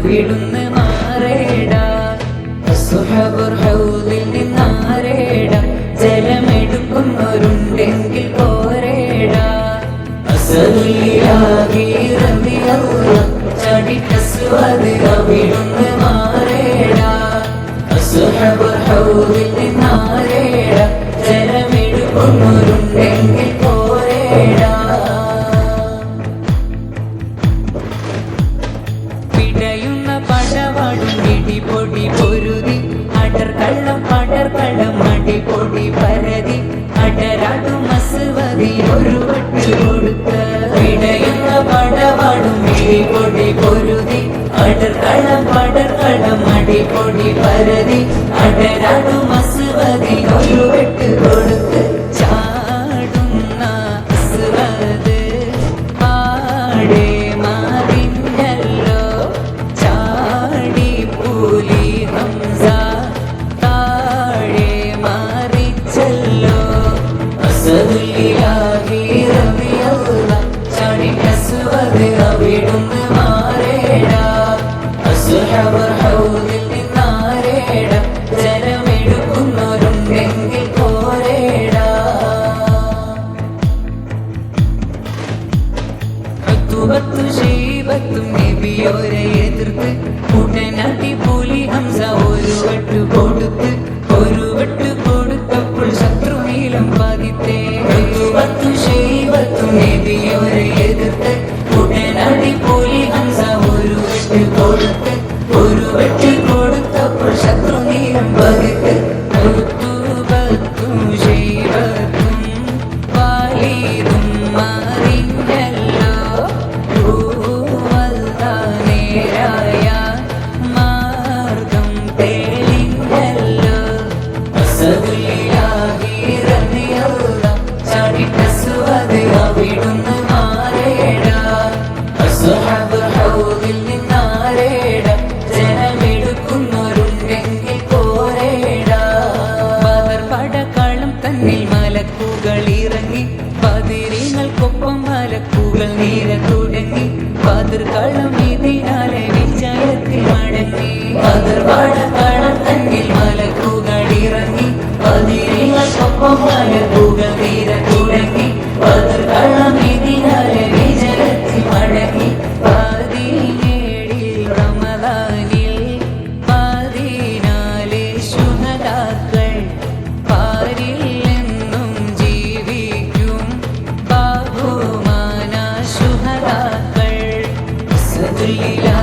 അവിടുന്ന് മാറേടാ അസ്ഹാബുൽ ഹൗദിൽ നിന്നാരേടാ ജലമെടുക്കുന്നവരുണ്ടെങ്കിൽ പോരേടാ അസദുലിലാഹി റളിയല്ലാഹു ചാടിക്കസ്വദ് അവിടുന്ന് മാറേടാ അസ്ഹാബുൽ ഹൗദിൽ നിന്നാരേടാ ജലമെടുക്കുന്നവരുണ്ടെങ്കിൽ പോരേടാ പിടയുന്ന പടവാടും ഇടിപൊടി പൊരുതി അടർക്കള്ളം പടർക്കള്ളം അടിപൊടി പരതി അടരാടും അസ്വദി ഒരു വട്ട് കൊടുത്ത് പിടയുന്ന പടവാടും ഇടിപൊടി പൊരുതി അടർക്കള്ളം പടർക്കള്ളം അടിപൊടി പരതി അടരാടും അസ്വദി ഒരു വട്ട് കൊടുത്ത് ചാടുന്ന അസ്വദ് പാടേ മാറിഞ്ഞല്ലോ ചാടി പുലി ഹംസ താഴെ മാറിച്ചല്ലോ അസദുലിലാഹി റളിയല്ലാഹു ചാടിക്കസ്വദ് അവിടുന്ന് മാറേടാ അസ്ഹാബുൽ ഹൗദിൽ നിന്നാരേടാ ജലമെടുക്കുന്നവരുണ്ടെങ്കിൽ പോരേടാ ഋതുവത്തും ശൈബത്തും നബിയോരെ എതിർത്ത് ഉടനടി പുലി ഹംസ ഒരു വട്ട് കൊടുത്തപ്പോൾ ശത്രുനീലം പതിത്തേ ഋതുവത്തും ശൈബത്തും നബിയോരെ എതിർത്ത് ഉടനടി പുലി ഹംസ ഒരു വട്ട് കൊടുത്തപ്പോൾ ശത്രുനീലം പതിത്ത് ഋതുവത്തും ശൈബത്തും വാലിദും മാറിഞ്ഞല്ലോ നേരായ മാർഗം തെളിഞ്ഞല്ലോ അസദുലിലാഹി റളിയല്ലാഹു ചാടിക്കസ്വദ് അവിടുന്ന് മാറേടാ അസ്ഹാബുൽ ഹൗദിൽ നിന്നാരേടാ ജലമെടുക്കുന്നവരുണ്ടെങ്കിൽ പോരേടാ ബദർ പടക്കളം തന്നിൽ മലക്കുകൾ ഇറങ്ങി ബദരീങ്ങൾക്കൊപ്പം മലക്കുകൾ നീര തുടങ്ങി ബദർ കളം ഇതിനാലെ വിജയത്തിൽ മടങ്ങി ബദർ പടക്കളം തന്നിൽ മലക്കുകൾ ഇറങ്ങി ബദരീങ്ങൾക്കൊപ്പം മലക്കുകൾ നീര തുടങ്ങി ബദർ കളം ഇതിനാലെ വിജയത്തിൽ മടങ്ങി 17 റമദാനിൽ 14 ശുഹദാക്കൾ പാരിൽ എന്നും ജീവിക്കും ബഹുമാന ശുഹദാക്കൾ അസ്ഹദുലില്ലാഹി